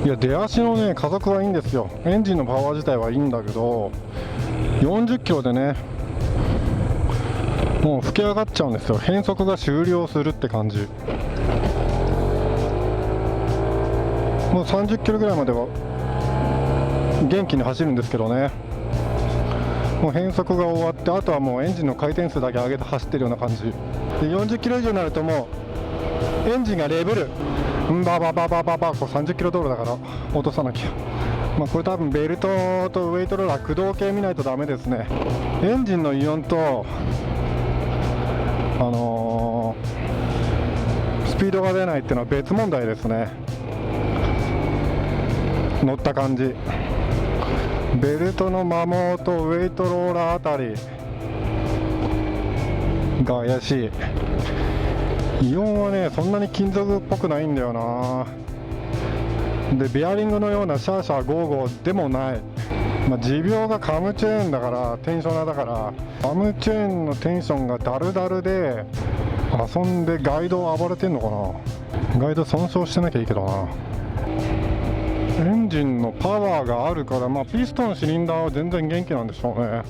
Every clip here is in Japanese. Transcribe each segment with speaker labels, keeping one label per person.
Speaker 1: いや、出足のね加速はいいんですよ。エンジンのパワー自体はいいんだけど、40キロでねもう吹き上がっちゃうんですよ。変速が終了するって感じ。もう30キロぐらいまでは元気に走るんですけどね、もう変速が終わって、あとはもうエンジンの回転数だけ上げて走ってるような感じで、40キロ以上になるともうエンジンがレベルババババババ、こう30キロ道路だから落とさなきゃ。これ多分ベルトとウェイトローラー駆動系見ないとダメですね。エンジンの異音とスピードが出ないっていうのは別問題ですね。乗った感じ、ベルトの摩耗とウェイトローラーあたりが怪しい。異音はねそんなに金属っぽくないんだよな。でベアリングのようなシャーシャーゴーゴーでもない。持病がカムチェーンだから、テンショナーだから、カムチェーンのテンションがダルダルで遊んでガイドを暴れてんのかな。ガイド損傷してなきゃいいけどな。エンジンのパワーがあるから、ピストンシリンダーは全然元気なんでしょうね。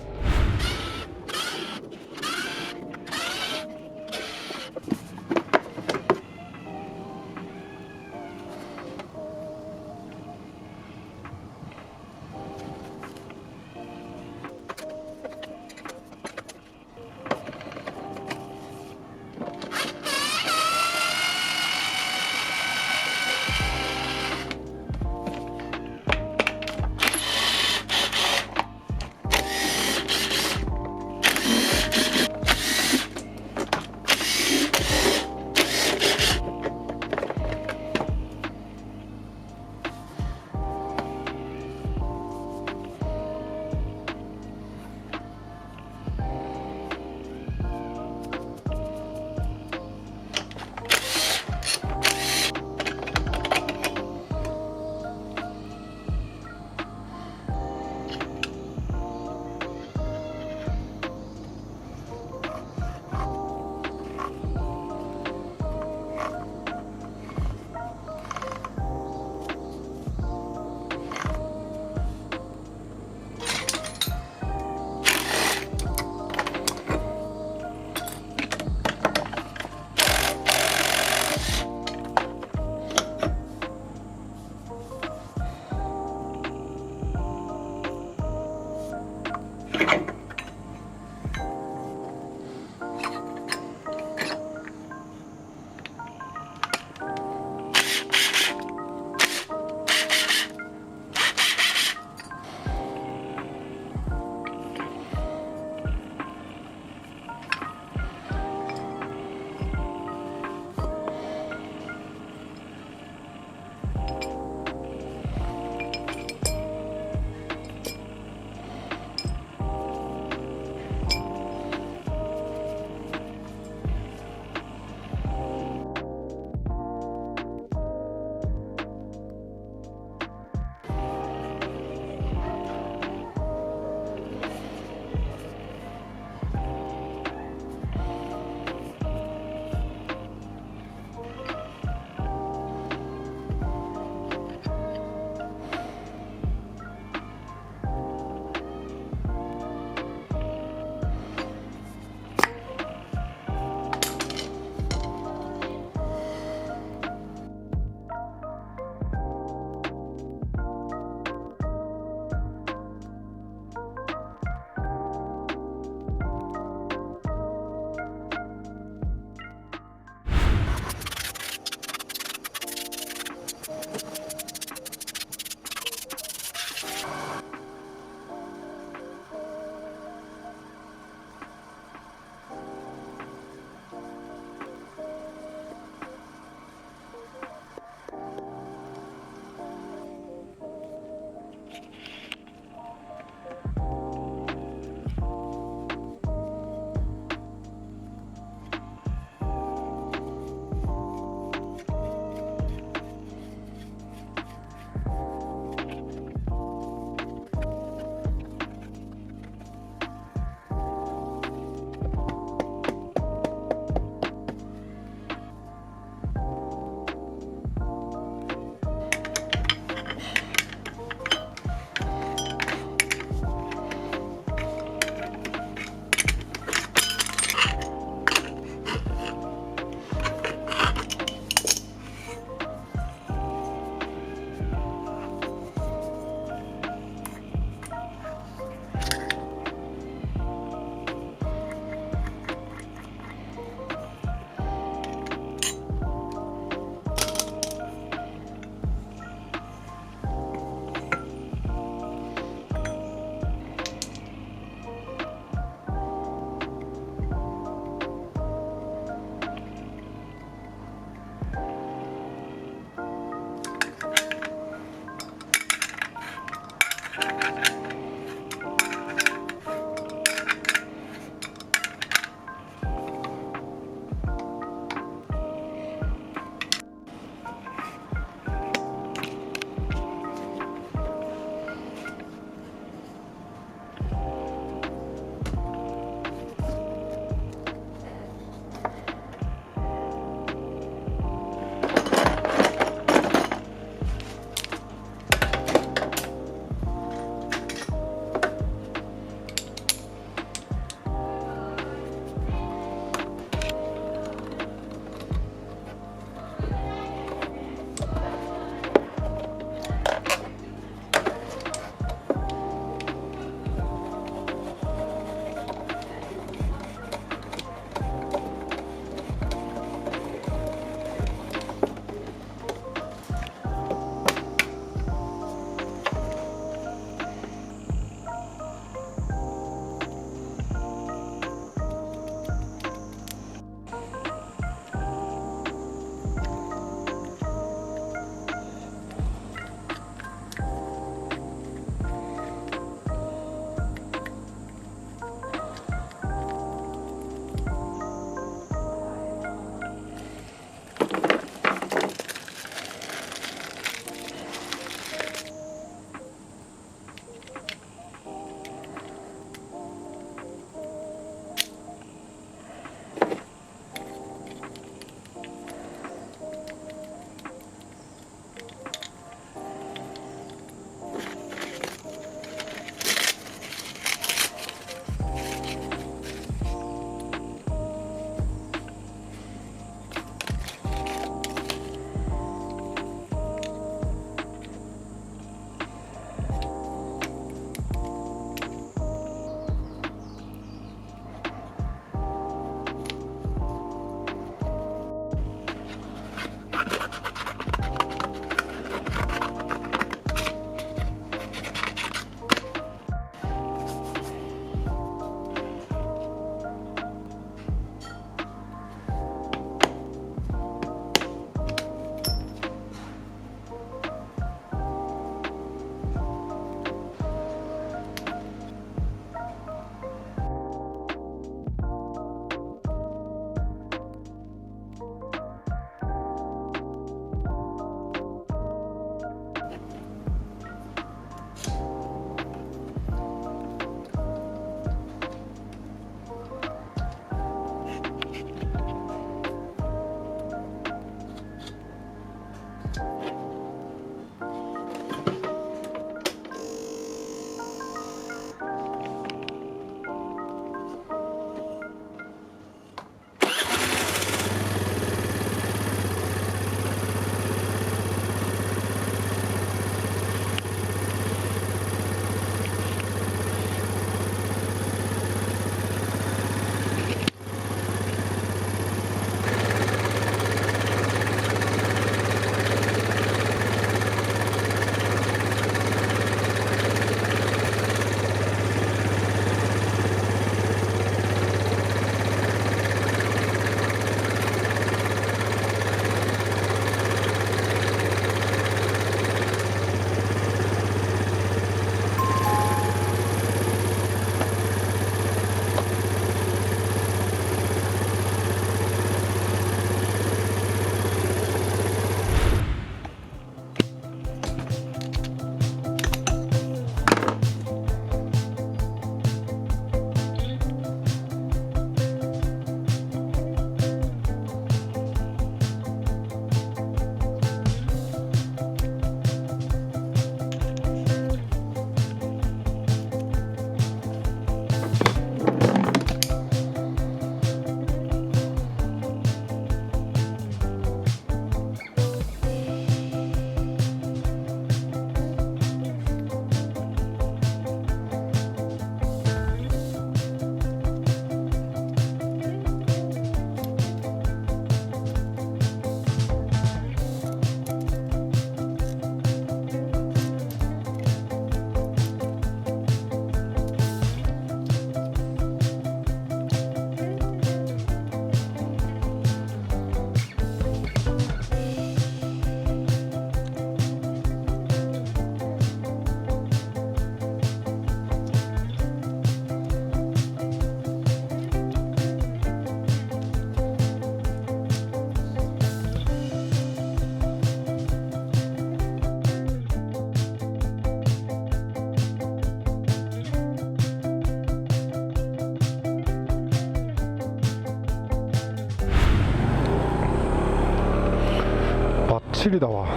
Speaker 1: チリだわ、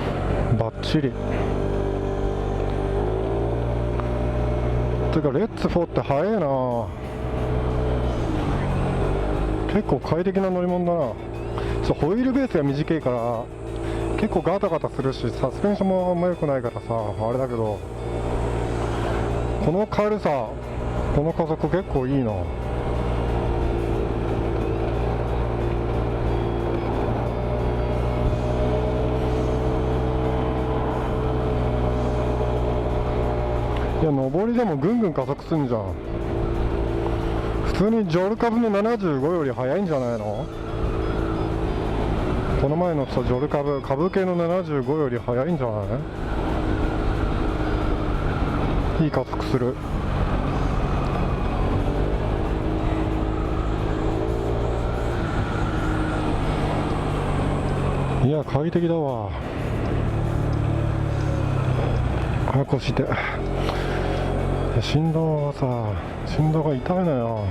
Speaker 1: バッチリ。てかレッツ4って早いな。結構快適な乗り物だな。ホイールベースが短いから結構ガタガタするし、サスペンションもあんま良くないからさ、あれだけど、この軽さ、この加速結構いいな。いや、上りでもぐんぐん加速すんじゃん。普通にジョル株の75より速いんじゃないの？この前のさ、ジョル株系の75より速いんじゃない？いい加速する。いや、快適だわ。あ、腰痛い。振動が痛いのよ。